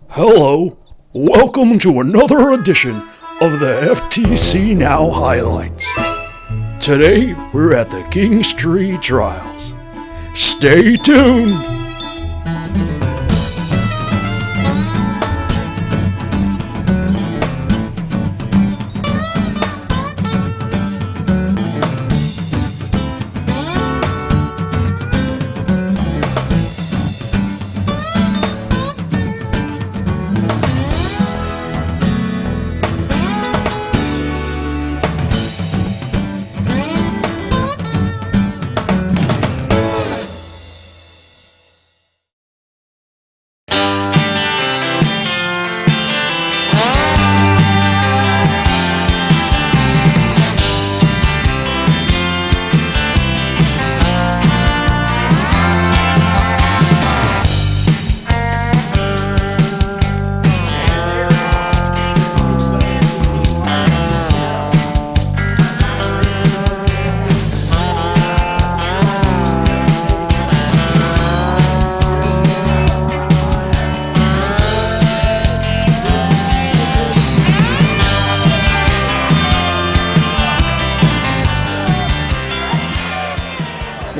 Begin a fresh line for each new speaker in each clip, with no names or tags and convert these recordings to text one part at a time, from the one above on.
Hello, welcome to another edition of the FTC Now Highlights. Today, we're at the Kinstree trials. Stay tuned!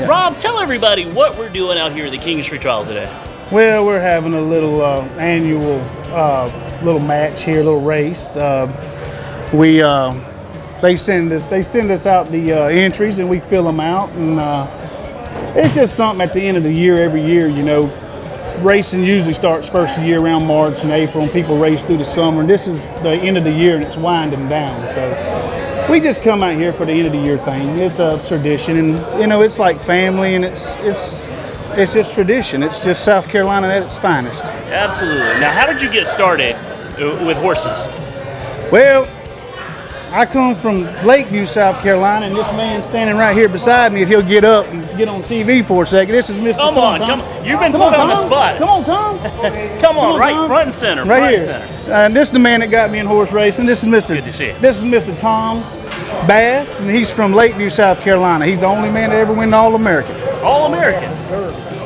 Rob, tell everybody what we're doing out here at the Kinstree trial today.
Well, we're having a little annual little match here, a little race. They send us out the entries and we fill them out, and it's just something at the end of the year. Every year, you know, racing usually starts first of the year around March and April, and people race through the summer. And this is the end of the year, and it's winding down. So we just come out here for the end of the year thing. It's a tradition, and you know, it's like family, and it's just tradition. It's just South Carolina at its finest.
Absolutely. Now, how did you get started with horses?
Well, I come from Lakeview, South Carolina, and this man standing right here beside me, if he'll get up and get on TV for a second. This is Mr.
Come on. You've been put on the spot.
Come on, Tom.
Come on, right
Tom.
front and center.
Right
front
here.
center.
And this is the man that got me in horse racing. This is Mr.
Good to see you.
This is Mr. Tom Bass, and he's from Lakeview, South Carolina. He's the only man to ever win the All-American.
All-American.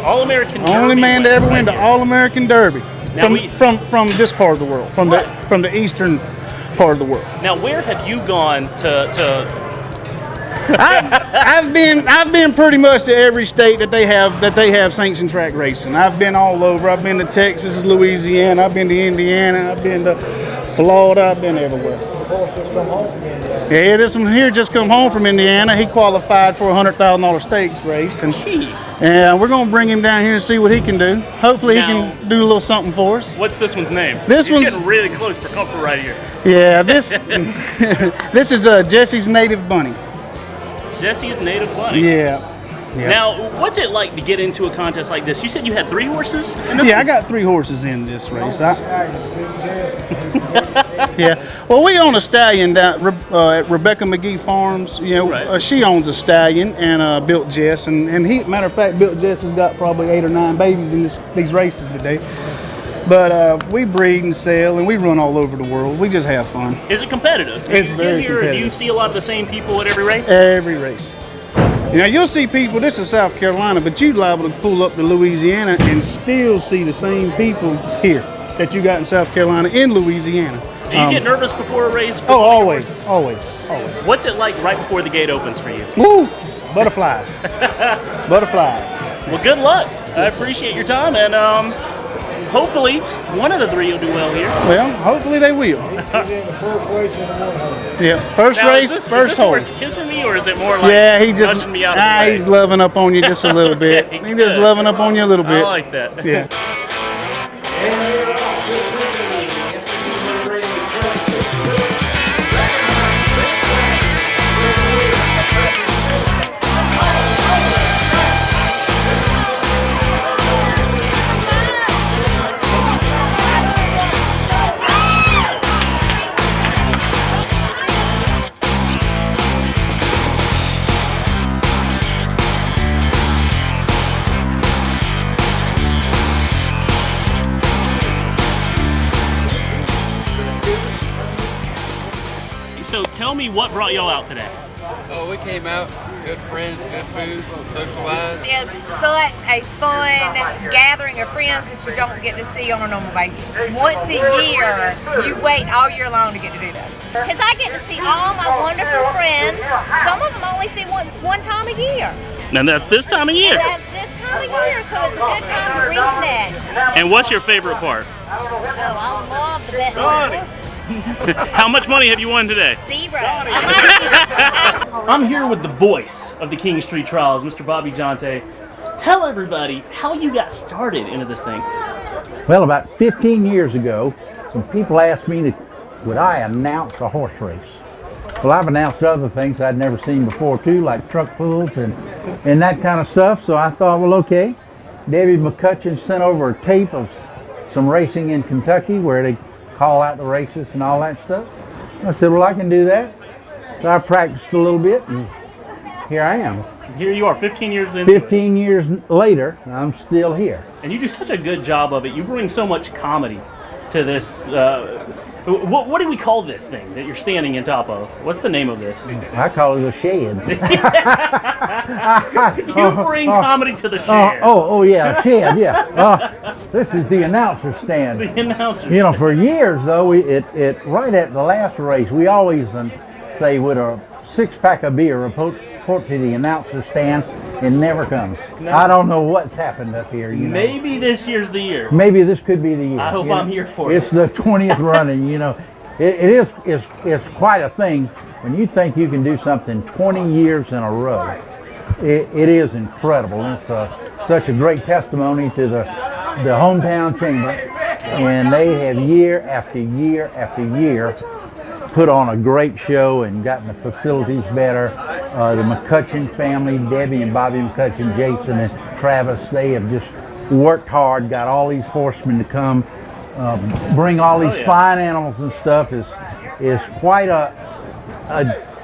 All-American.
Only man to ever win the All-American Derby.
Now
From this part of the world, from the eastern part of the world.
Now, where have you gone to
I've been pretty much to every state that they have sanctioned track racing. I've been all over. I've been to Texas, Louisiana. I've been to Indiana. I've been to Florida. I've been everywhere. Yeah, this one here just come home from Indiana. He qualified for a $100,000 stakes race, and we're gonna bring him down here and see what he can do. Hopefully, he can do a little something for us.
What's this one's name?
He's
getting really close for comfort right here.
Yeah, this is Jesse's Native Bunny.
Jesse's Native Bunny.
Yeah. Yep.
Now, what's it like to get into a contest like this? You said you had 3 horses in this one?
I got 3 horses in this race. Yeah. Well, we own a stallion down at Rebecca McGee Farms. You know,
right.
She owns a stallion and Built Jess, and he, matter of fact, Built Jess has got probably 8 or 9 babies in these races today. But we breed and sell, and we run all over the world. We just have fun.
Is it competitive?
It's very competitive.
Do you see a lot of the same people at every race?
Every race. Now, you'll see people, this is South Carolina, but you're liable to pull up to Louisiana and still see the same people here that you got in South Carolina in Louisiana.
Do you get nervous before a race?
Oh, always.
What's it like right before the gate opens for you?
Woo! Butterflies. Butterflies.
Well, good luck. I appreciate your time, and hopefully one of the 3 will do well here.
Well, hopefully they will. Yeah, first
now,
race,
is
first
this
hole.
horse kissing me, or is it more like
he just
nudging me out of the way?
He's loving up on you just a little bit.
Okay,
He's just loving up on you a little bit.
I like that.
Yeah.
So tell me what brought y'all out today.
Oh, we came out good friends, good food, socialize.
It's such a fun gathering of friends that you don't get to see on a normal basis. Once a year, you wait all year long to get to do this.
Because I get to see all my wonderful friends. Some of them only see one time a year.
And that's this time of year.
And that's this time of year, so it's a good time to reconnect.
And what's your favorite part?
Oh, I love the betting on horses.
How much money have you won today?
0.
I'm here with the voice of the Kinstree trials, Mr. Bobby Jonte. Tell everybody how you got started into this thing.
Well, about 15 years ago, when people asked me would I announce a horse race. Well, I've announced other things I'd never seen before too, like truck pulls and that kind of stuff. So I thought, well, okay. Debbie McCutcheon sent over a tape of some racing in Kentucky where they call out the races and all that stuff. I said, well, I can do that. So I practiced a little bit, and here I am.
Here you are, 15 years in.
15 years later, I'm still here.
And you do such a good job of it. You bring so much comedy to this. What do we call this thing that you're standing on top of? What's the name of this?
I call it a shed.
You bring comedy to the shed.
Oh yeah, shed, yeah. This is the announcer stand.
The announcer
You know, for years though, right at the last race, we always say with a 6-pack of beer, report to the announcer stand. It never comes. No. I don't know what's happened up here. You know.
Maybe this year's the year.
Maybe this could be the year.
I hope I'm here for it.
It's the 20th running. You know, it's quite a thing when you think you can do something 20 years in a row. It is incredible. It's such a great testimony to the hometown chamber, and they have year after year after year put on a great show and gotten the facilities better. The McCutcheon family, Debbie and Bobby McCutcheon, Jason and Travis, they have just worked hard, got all these horsemen to come, bring all these fine animals and stuff. Is quite a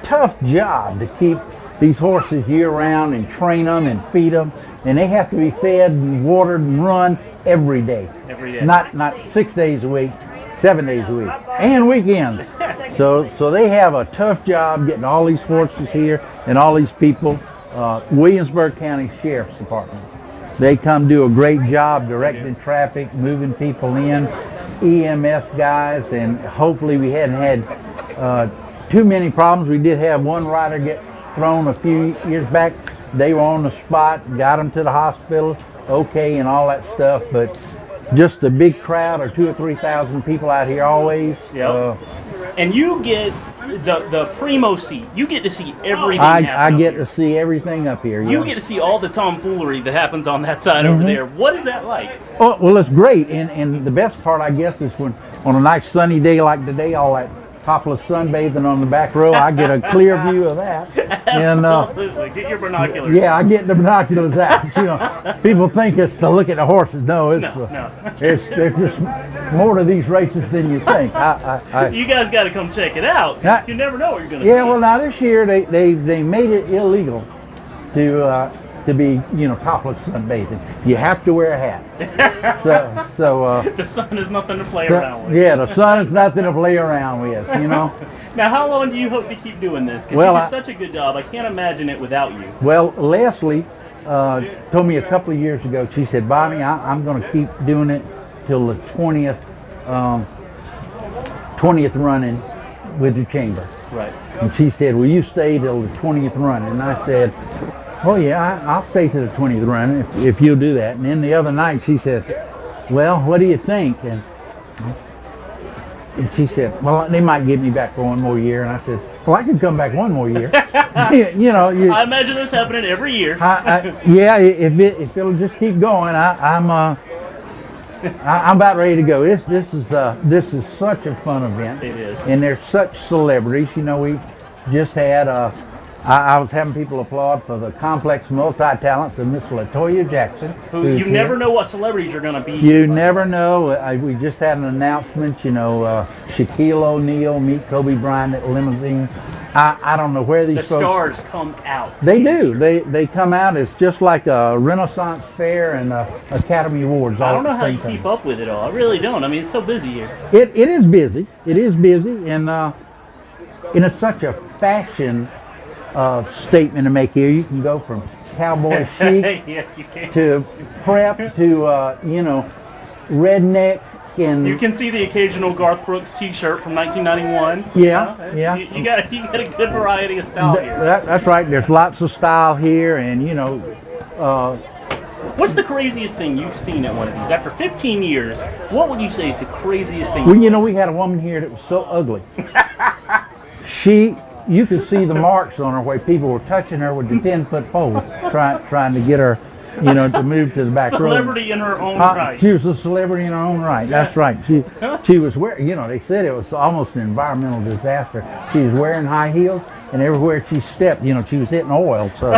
tough job to keep these horses year round and train them and feed them, and they have to be fed and watered and run every day.
Every day.
Not 6 days a week, 7 days a week, and weekends. So they have a tough job getting all these horses here and all these people. Williamsburg County Sheriff's Department. They come do a great job directing traffic, moving people in, EMS guys, and hopefully we hadn't had too many problems. We did have one rider get thrown a few years back. They were on the spot, got them to the hospital, okay, and all that stuff, but just a big crowd of 2,000 or 3,000 people out here always.
Yep. And you get the primo seat. You get to see everything
I get to see everything up here.
You get to see all the tomfoolery that happens on that side over there. What is that like?
Oh, well, it's great. And the best part, I guess, is when on a nice sunny day like today, all that topless sunbathing on the back row, I get a clear view of that.
Absolutely. Get your binoculars.
Yeah, I get the binoculars out. You know, people think it's to look at the horses. No, there's just more to these races than you think.
You guys got to come check it out. You never know what you're going to see.
Yeah, well, now this year they made it illegal to be, topless sunbathing. You have to wear a hat. So
the sun is nothing to play around with.
Yeah, the sun is nothing to play around with,
Now, how long do you hope to keep doing this? Because you do such a good job. I can't imagine it without you.
Well, Leslie told me a couple of years ago, she said, Bobby, I'm going to keep doing it till the 20th running with the chamber.
Right.
And she said, will you stay till the 20th run? And I said, oh yeah, I'll stay to the 20th run if you'll do that. And then the other night she said, well, what do you think? And she said, well, they might get me back for one more year. And I said, well, I could come back one more year.
I imagine this happening every year.
Yeah, if it'll just keep going, I'm about ready to go. This is such a fun event.
It is.
And there's such celebrities. We just had I was having people applaud for the complex multi-talents of Miss LaToya Jackson.
You never know what celebrities are going to be.
You never know. We just had an announcement, Shaquille O'Neal, meet Kobe Bryant at limousine. I don't know where these folks...
The stars come out.
They do. They come out. It's just like a Renaissance Fair and Academy Awards.
I don't know how you keep up with it all. I really don't. I mean, it's so busy here.
It is busy. It is busy. And it's such a fashion statement to make here. You can go from cowboy chic
Yes, you can.
to prep to you know, redneck. And
You can see the occasional Garth Brooks T-shirt from 1991.
Yeah, yeah.
You got a good variety of style here.
that's right. There's lots of style here, and you know,
What's the craziest thing you've seen at one of these? After 15 years, what would you say is the craziest thing?
well, you know, we had a woman here that was so ugly. You could see the marks on her where people were touching her with the 10-foot pole, trying to get her, you know, to move to the back row.
Celebrity in her own right.
She was a celebrity in her own right. That's right. She was wearing, you know, they said it was almost an environmental disaster. She was wearing high heels, and everywhere she stepped, you know, she was hitting oil. So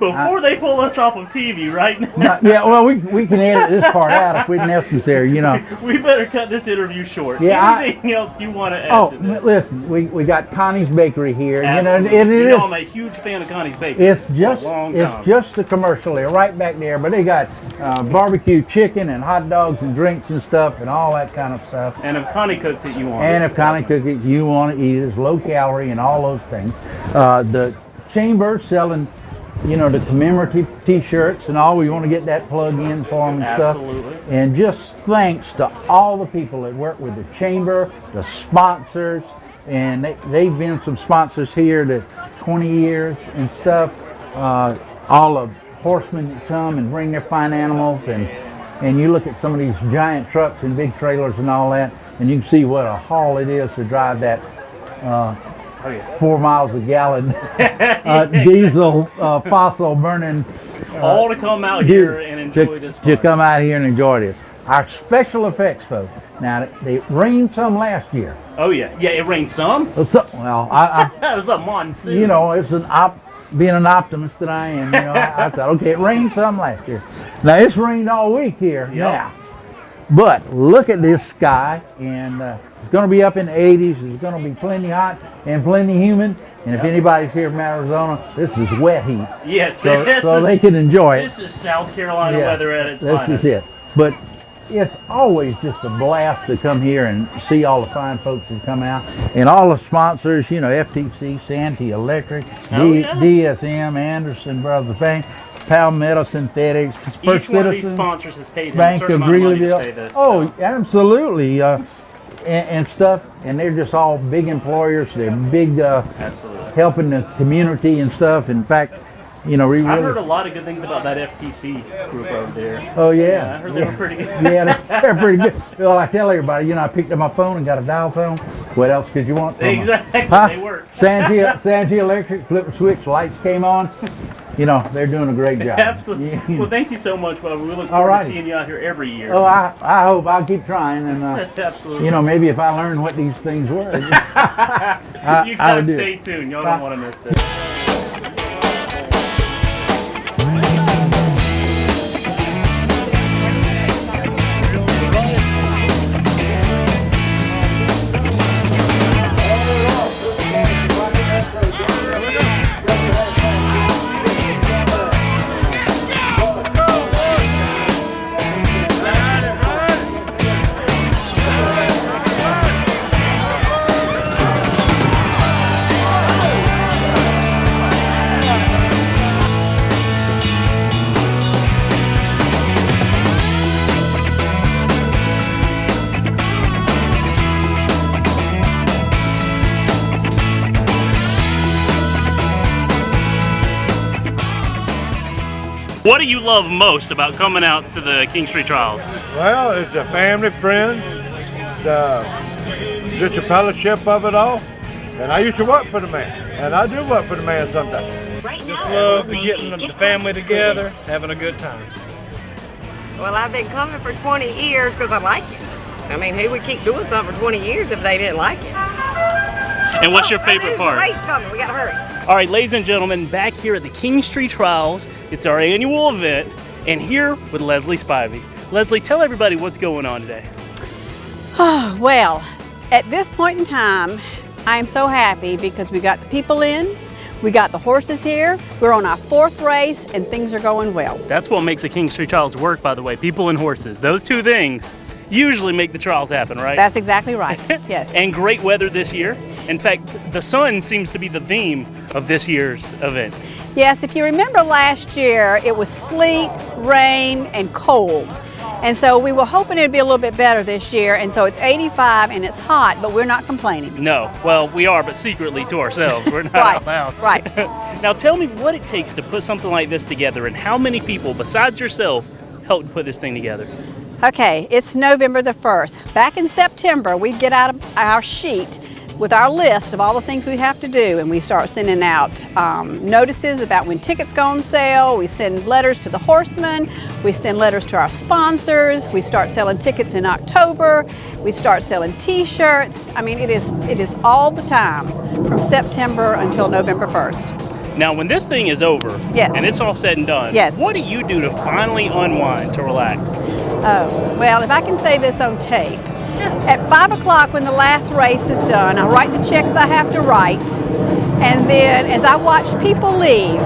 Before they pull us off of TV, right now,
yeah, well, we can edit this part out if it's necessary, you know.
we better cut this interview short.
Yeah,
Anything else you want to add
Oh,
to this?
listen, we got Connie's Bakery here.
Absolutely.
You know, and it
You know
is.
I'm a huge fan of Connie's Bakery.
It's just
for a long time.
it's just the commercial there, right back there. But they got barbecue chicken and hot dogs and drinks and stuff and all that kind of stuff.
And if Connie cooks it, you want
And
it.
if Connie cook it, you want to eat it. It's low calorie and all those things. The chamber selling, you know, the commemorative T-shirts and all. We want to get that plug in for them and
Absolutely.
stuff. And just thanks to all the people that work with the chamber, the sponsors, and they've been some sponsors here that 20 years and stuff. All the horsemen that come and bring their fine animals, and you look at some of these giant trucks and big trailers and all that, and you can see what a haul it is to drive that 4 miles a gallon diesel fossil burning
All to come out here and enjoy this fun.
to come out here and enjoy this. Our special effects folks. Now they rained some last year.
Oh yeah, yeah. It rained some.
Well, I
That was a monsoon.
you know, it's being an optimist that I am. You know, I thought, okay, it rained some last year. Now it's rained all week here now. But look at this sky, and it's going to be up in the 80s. It's going to be plenty hot and plenty humid. And if anybody's here from Arizona, this is wet heat.
Yes,
So they can enjoy it.
This is South Carolina
Yeah,
weather at its
This
finest.
is it. But it's always just a blast to come here and see all the fine folks that come out. And all the sponsors, you know, FTC, Santee Electric,
Oh, yeah.
DSM, Anderson Brothers Bank, Palmetto Synthetics, First
Each one of these
Citizen,
sponsors has paid him
Bank
a
of
certain amount of money to say
Greeleyville.
this.
Oh, absolutely. And stuff. And they're just all big employers. They're big
Absolutely.
helping the community and stuff. In fact, you know, we
I've heard a
really.
lot of good things about that FTC group over there.
Oh, yeah.
Yeah, I heard they were pretty good.
Yeah, they're pretty good. Well, I tell everybody, you know, I picked up my phone and got a dial tone. What else could you want from 'em?
Exactly,
Huh?
they work.
Santee Electric, flip a switch, lights came on. You know, they're doing a great job.
Absolutely.
Yeah.
Well, thank you so much, Bubba. We look
All
forward
righty.
to seeing you out here every year.
Oh, I hope I'll keep trying, and
Absolutely.
you know, maybe if I learn what these things were,
you
I
gotta
would do
stay
it.
tuned. Y'all don't want to miss this. What do you love most about coming out to the Kinstree Trials?
Well, it's the family, friends, just the fellowship of it all. And I used to work for the man, and I do work for the man sometimes.
Just love getting the family together, having a good time.
Well, I've been coming for 20 years because I like it. I mean, who would keep doing something for 20 years if they didn't like it?
And what's your favorite
There's
part?
a race coming. We gotta hurry.
All right, ladies and gentlemen, back here at the Kinstree Trials. It's our annual event, and here with Leslie Spivey. Leslie, tell everybody what's going on today.
Well, at this point in time, I am so happy because we got the people in, we got the horses here, we're on our 4th race, and things are going well.
That's what makes the Kinstree Trials work, by the way, people and horses. Those two things, usually make the trials happen, right?
That's exactly right. Yes.
And great weather this year. In fact, the sun seems to be the theme of this year's event.
Yes, if you remember last year, it was sleet, rain, and cold. And so we were hoping it'd be a little bit better this year, and so it's 85 and it's hot, but we're not complaining.
No, well, we are, but secretly to ourselves. We're not
Right,
out loud.
right.
Now tell me what it takes to put something like this together and how many people, besides yourself, helped put this thing together.
Okay, it's November the 1st. Back in September, we get out of our sheet with our list of all the things we have to do, and we start sending out notices about when tickets go on sale. We send letters to the horsemen. We send letters to our sponsors. We start selling tickets in October. We start selling t-shirts. I mean, it is all the time from September until November 1st.
Now, when this thing is over,
Yes.
and it's all said and done,
Yes.
what do you do to finally unwind, to relax?
Oh, well, if I can say this on tape, at 5 o'clock when the last race is done, I write the checks I have to write, and then as I watch people leave,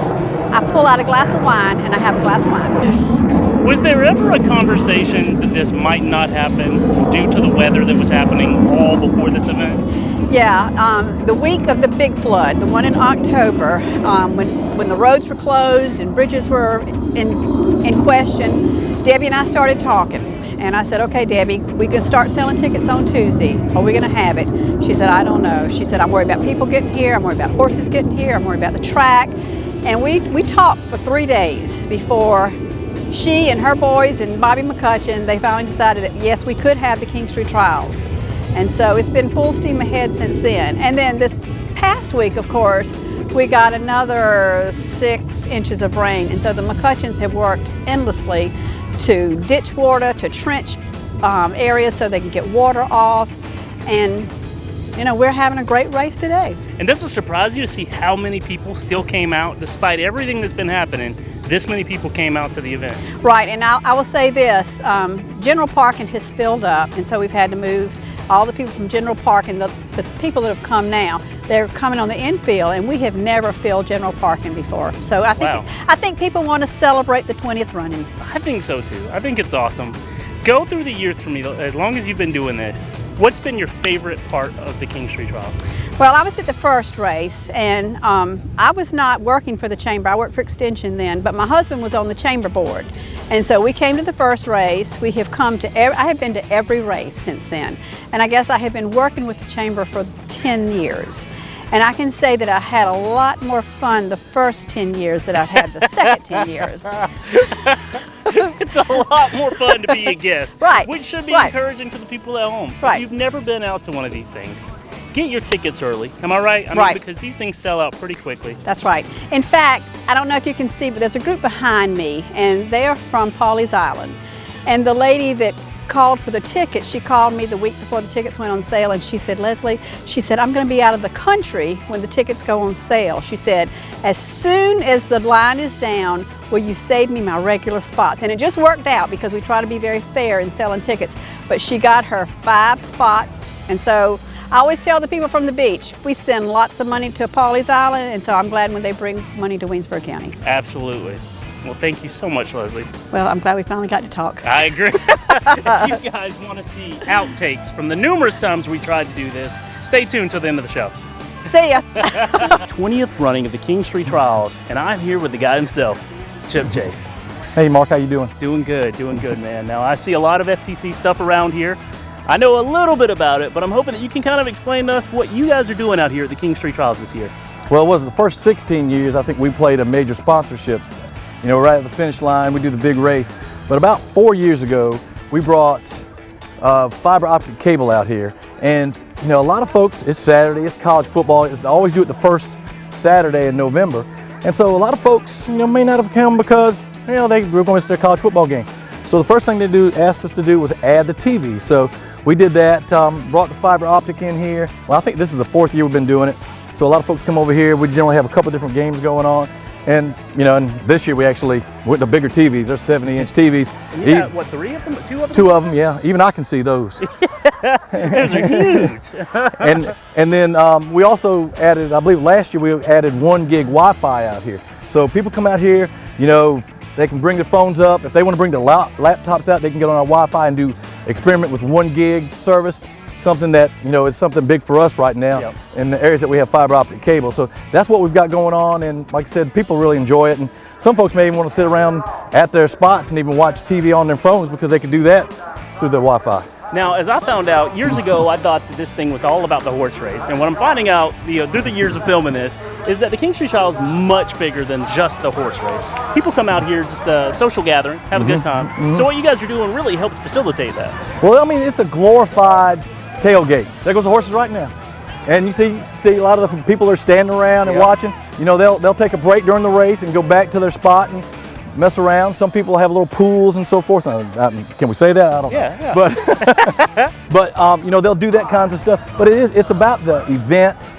I pull out a glass of wine and I have a glass of wine.
Was there ever a conversation that this might not happen due to the weather that was happening all before this event?
Yeah, the week of the big flood, the one in October, when the roads were closed and bridges were in question, Debbie and I started talking. And I said, okay, Debbie, we can start selling tickets on Tuesday. Are we going to have it? She said, I don't know. She said, I'm worried about people getting here. I'm worried about horses getting here. I'm worried about the track. And we talked for 3 days before she and her boys and Bobby McCutcheon, they finally decided that, yes, we could have the Kinstree trials. And so it's been full steam ahead since then. And then this past week, of course, we got another 6 inches of rain. And so the McCutcheons have worked endlessly to ditch water, to trench areas so they can get water off. And, you know, we're having a great race today.
And does it surprise you to see how many people still came out, despite everything that's been happening, this many people came out to the event?
Right, and I will say this, General Parking has filled up, and so we've had to move all the people from General Parking, the people that have come now, they're coming on the infield, and we have never filled General Parking before. So I think people want to celebrate the 20th running.
I think so too. I think it's awesome. Go through the years for me, as long as you've been doing this, what's been your favorite part of the Kinstree trials?
Well, I was at the first race, and I was not working for the chamber. I worked for Extension then, but my husband was on the chamber board. And so we came to the first race. We have come to, I have been to every race since then. And I guess I have been working with the chamber for 10 years. And I can say that I had a lot more fun the first 10 years than I've had the second 10 years.
It's a lot more fun to be a guest.
Right.
Which should be
Right.
encouraging to the people at home.
Right.
If you've never been out to one of these things, get your tickets early. Am I right? I mean,
Right.
because these things sell out pretty quickly.
That's right. In fact, I don't know if you can see, but there's a group behind me, and they are from Pawleys Island. And the lady that called for the tickets, she called me the week before the tickets went on sale, and she said, Leslie, she said, I'm going to be out of the country when the tickets go on sale. She said, as soon as the line is down, will you save me my regular spots? And it just worked out because we try to be very fair in selling tickets, but she got her 5 spots. And so I always tell the people from the beach, we send lots of money to Pawleys Island, and so I'm glad when they bring money to Waynesboro County.
Absolutely. Well, thank you so much, Leslie.
Well, I'm glad we finally got to talk.
I agree. If you guys want to see outtakes from the numerous times we tried to do this, stay tuned till the end of the show.
See ya.
20th running of the Kinstree trials, and I'm here with the guy himself, Chip Chase.
Hey Mark, how you doing?
Doing good, man. Now, I see a lot of FTC stuff around here. I know a little bit about it, but I'm hoping that you can kind of explain to us what you guys are doing out here at the Kinstree trials this year.
Well, it was the first 16 years, I think we played a major sponsorship. You know, right at the finish line, we do the big race. But about 4 years ago, we brought fiber optic cable out here. And, you know, a lot of folks, it's Saturday, it's college football, they always do it the first Saturday in November. And so a lot of folks, you know, may not have come because, you know, they were going to miss their college football game. So the first thing they asked us to do was add the TV. So we did that, brought the fiber optic in here. Well, I think this is the 4th year we've been doing it. So a lot of folks come over here. We generally have a couple different games going on. And, you know, and this year we actually went to bigger TVs. They're 70-inch TVs.
And you got, what, 3 of them? 2 of them?
2 of them, yeah. Even I can see those.
Those are huge.
and then we also added, I believe last year we added 1 gig Wi-Fi out here. So people come out here, you know, They can bring their phones up. If they want to bring their laptops out, they can get on our Wi-Fi and do experiment with 1 gig service. Something that, you know, is something big for us right now in the areas that we have fiber optic cable. So that's what we've got going on, and like I said, people really enjoy it. And some folks may even want to sit around at their spots and even watch TV on their phones because they can do that through the Wi-Fi.
Now, as I found out years ago, I thought that this thing was all about the horse race. And what I'm finding out, through the years of filming this, is that the Kinstree Trial is much bigger than just the horse race. People come out here, just a social gathering, have a good time. So what you guys are doing really helps facilitate that.
Well, I mean, it's a glorified tailgate. There goes the horses right now. And you see a lot of the people are standing around and watching. You know, they'll take a break during the race and go back to their spot and mess around. Some people have little pools and so forth. Can we say that? I don't know.
Yeah.
But you know, they'll do that kinds of stuff. But it's about the event.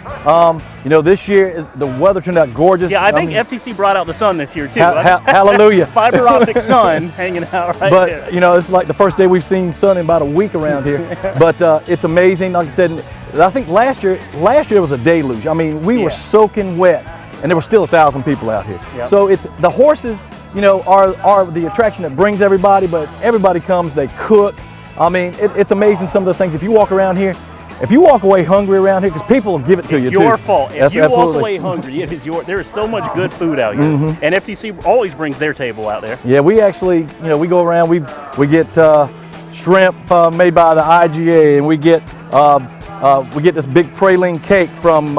You know, this year the weather turned out gorgeous.
Yeah, I think FTC brought out the sun this year too.
Hallelujah.
Fiber optic sun hanging out right there.
But you know, it's like the first day we've seen sun in about a week around here. But it's amazing. Like I said, I think last year was a deluge. I mean, we were soaking wet, and there were still 1,000 people out here.
Yep.
So it's the horses, you know, are the attraction that brings everybody, but everybody comes, they cook. I mean, it's amazing some of the things. If you walk around here, if you walk away hungry around here, because people will give it to you too.
It's your fault. If you
absolutely.
walk away hungry, it is your. There is so much good food out here, and FTC always brings their table out there.
Yeah, we actually, you know, we go around. We get shrimp made by the IGA, and we get this big praline cake from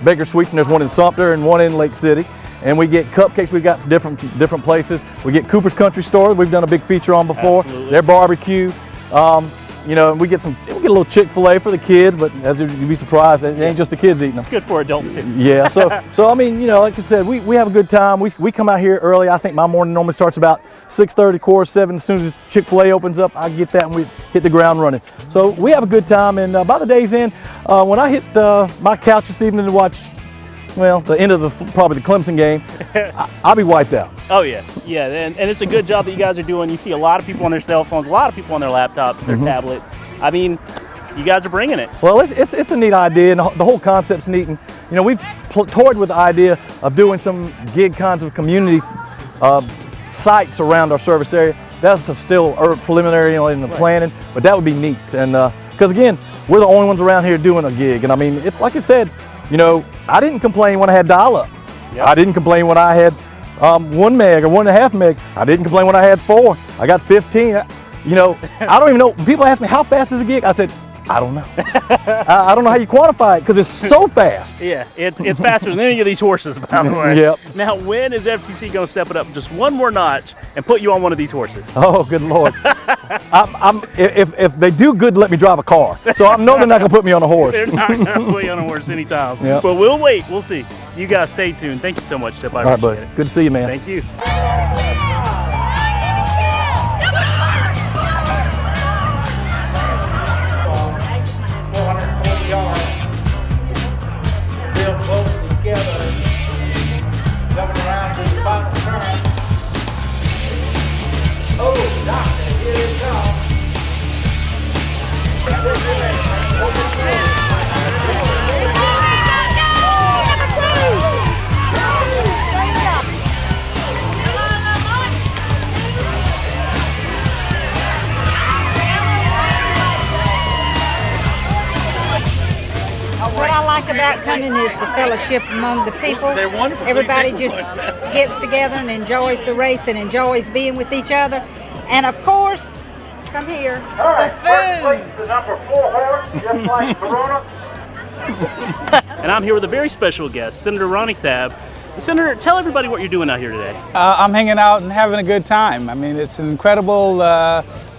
Baker Sweets, and there's one in Sumter and one in Lake City. And we get cupcakes we got from different places. We get Cooper's Country Store. We've done a big feature on before.
Absolutely.
Their barbecue. You know, and we get a little Chick-fil-A for the kids, but as you'd be surprised, it ain't just the kids eating them.
It's good for adults too.
Yeah, so I mean, you know, like I said, we have a good time. We come out here early. I think my morning normally starts about 6:30, 7:15. As soon as Chick-fil-A opens up, I get that and we hit the ground running. So we have a good time, and by the day's end, when I hit my couch this evening to watch, well, the end of probably the Clemson game, I'll be wiped out.
Oh yeah, and it's a good job that you guys are doing. You see a lot of people on their cell phones, a lot of people on their laptops, their tablets. I mean, you guys are bringing it.
Well, it's a neat idea, and the whole concept's neat. And you know, we've toyed with the idea of doing some gig kinds of community sites around our service area. That's still preliminary, you know, in the planning, but that would be neat. And because again, we're the only ones around here doing a gig, and I mean, like I said, you know, I didn't complain when I had dial-up.
Yep.
I didn't complain when I had 1 meg or 1.5 meg. I didn't complain when I had 4. I got 15. You know, I don't even know. People ask me, how fast is a gig? I said, I don't know. I don't know how you quantify it because it's so fast.
Yeah, it's faster than any of these horses, by the way.
Yep.
Now, when is FTC going to step it up just one more notch and put you on one of these horses?
Oh, good Lord. If they do good, let me drive a car. So I know they're not going to put me on a horse.
They're not going to put you on a horse anytime.
Yep.
But we'll wait. We'll see. You guys stay tuned. Thank you so much, Chip. I
All right,
appreciate
buddy.
it.
Good to see you, man.
Thank you.
What I like about coming is the fellowship among the people.
They're wonderful.
Everybody just gets together and enjoys the race and enjoys being with each other. And of course, come here, the food.
The number 4 horse, just like Corona.
And I'm here with a very special guest, Senator Ronnie Sabb. Senator, tell everybody what you're doing out here today.
I'm hanging out and having a good time. I mean, it's an incredible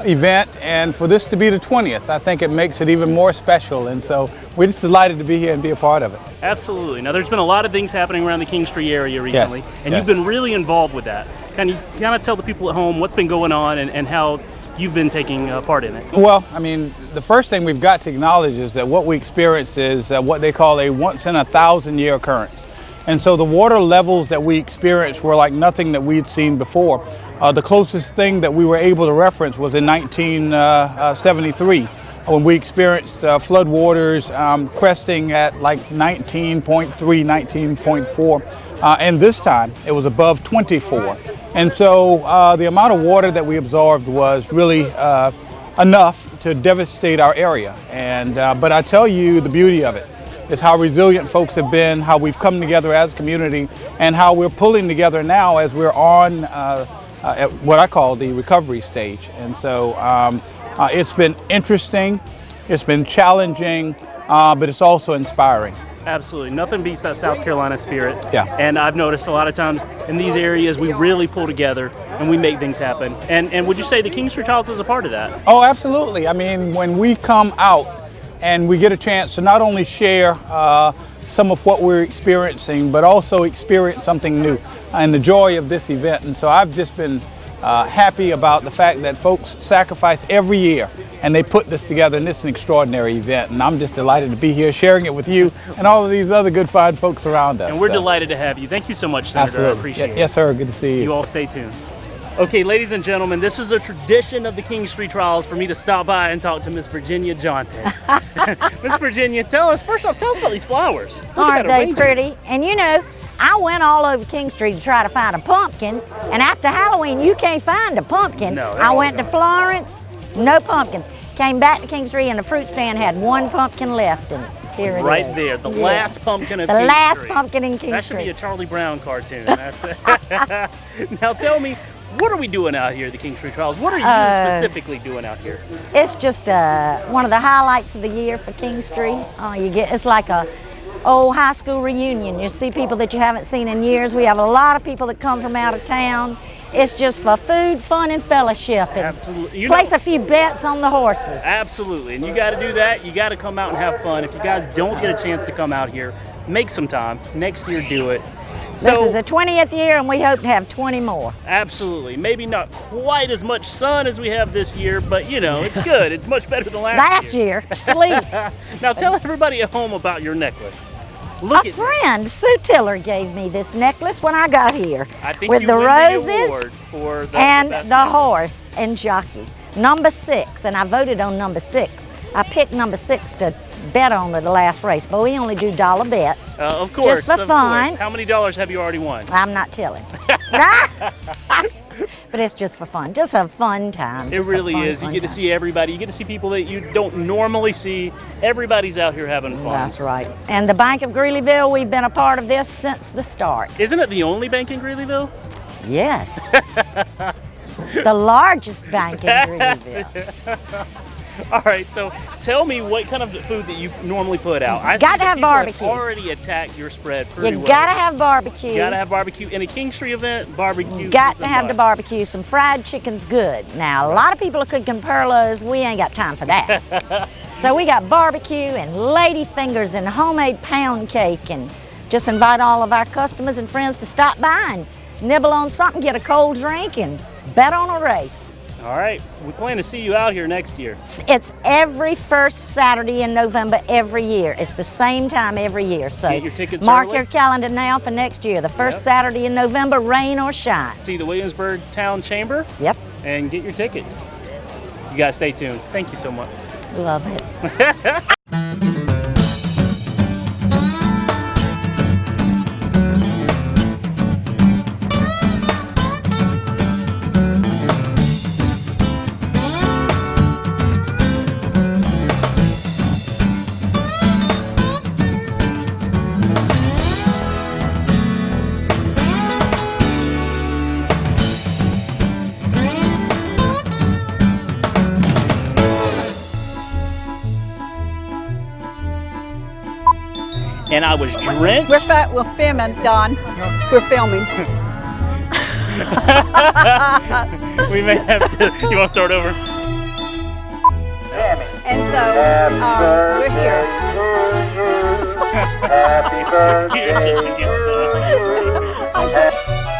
event, and for this to be the 20th, I think it makes it even more special. And so we're just delighted to be here and be a part of it.
Absolutely. Now, there's been a lot of things happening around the Kinstree area recently, and
yes.
you've been really involved with that. Can you kind of tell the people at home what's been going on and how you've been taking part in it?
Well, I mean, the first thing we've got to acknowledge is that what we experience is what they call a once-in-a-thousand-year occurrence. And so the water levels that we experienced were like nothing that we'd seen before. The closest thing that we were able to reference was in 1973, when we experienced flood waters cresting at like 19.3, 19.4. And this time it was above 24. And so the amount of water that we absorbed was really enough to devastate our area. And but I tell you, the beauty of it is how resilient folks have been, how we've come together as a community, and how we're pulling together now as we're on at what I call the recovery stage. And so it's been interesting, it's been challenging, but it's also inspiring.
Absolutely. Nothing beats that South Carolina spirit.
Yeah.
And I've noticed a lot of times in these areas we really pull together and we make things happen. And would you say the Kinstree Trials is a part of that?
Oh, absolutely. I mean, when we come out and we get a chance to not only share some of what we're experiencing, but also experience something new and the joy of this event. And so I've just been happy about the fact that folks sacrifice every year and they put this together, and it's an extraordinary event. And I'm just delighted to be here sharing it with you and all of these other good, fine folks around us.
And we're delighted to have you. Thank you so much, Senator.
Absolutely.
I appreciate it.
Yes, sir. Good to see you.
You all stay tuned. Okay, ladies and gentlemen, this is a tradition of the Kinstree Trials for me to stop by and talk to Miss Virginia Johnson. Miss Virginia, first off, tell us about these flowers.
Aren't they pretty? And you know, I went all over Kinstree to try to find a pumpkin, and after Halloween, you can't find a pumpkin.
No,
I went to Florence, no pumpkins. Came back to Kinstree, and the fruit stand had one pumpkin left, and here it is.
Right there, the last pumpkin of
the
Kinstree.
last pumpkin in Kinstree.
That should be a Charlie Brown cartoon. Now tell me, what are we doing out here at the Kinstree Trials? What are you specifically doing out here?
It's just one of the highlights of the year for Kinstree. It's like a old high school reunion. You see people that you haven't seen in years. We have a lot of people that come from out of town. It's just for food, fun, and fellowship. And
absolutely.
Place a few bets on the horses.
Absolutely. And you got to do that. You got to come out and have fun. If you guys don't get a chance to come out here, make some time. Next year, do it.
This is the 20th year, and we hope to have 20 more.
Absolutely. Maybe not quite as much sun as we have this year, but you know, it's good. It's much better than last
year. Sleep.
Now tell everybody at home about your necklace.
A friend, Sue Tiller, gave me this necklace when I got here.
I think
with
you
the
win
roses
the award for
the horse and jockey. Number 6, and I voted on number 6. I picked number 6 to bet on the last race, but we only do dollar bets.
Of course,
just for fun.
Course. How many dollars have you already won?
I'm not telling. But it's just for fun, just a fun time.
It really is. You get to see everybody. You get to see people that you don't normally see. Everybody's out here having fun.
That's right. And the Bank of Greeleyville, we've been a part of this since the start.
Isn't it the only bank in Greeleyville?
Yes. It's the largest bank in Greeleyville.
All right, so tell me what kind of food that you normally put out. I
got to have barbecue.
Have already attacked your spread pretty well.
You got to have barbecue.
You got to have barbecue. In a Kinstree event, barbecue.
You got to have the barbecue. Some fried chicken's good. Now, a lot of people are cooking perlas. We ain't got time for that. So we got barbecue and lady fingers and homemade pound cake, and just invite all of our customers and friends to stop by and nibble on something, get a cold drink, and bet on a race.
All right, we plan to see you out here next year.
It's every first Saturday in November every year. It's the same time every year. So
get your tickets
mark
early.
your calendar now for next year. The first Saturday in November, rain or shine.
See the Williamsburg Town Chamber.
Yep.
And get your tickets. You guys stay tuned. Thank you so much.
Love it.
And I was drenched.
We're filming, Don. We're filming.
We may have to. You want to start over?
And so we're here.
You're just against that.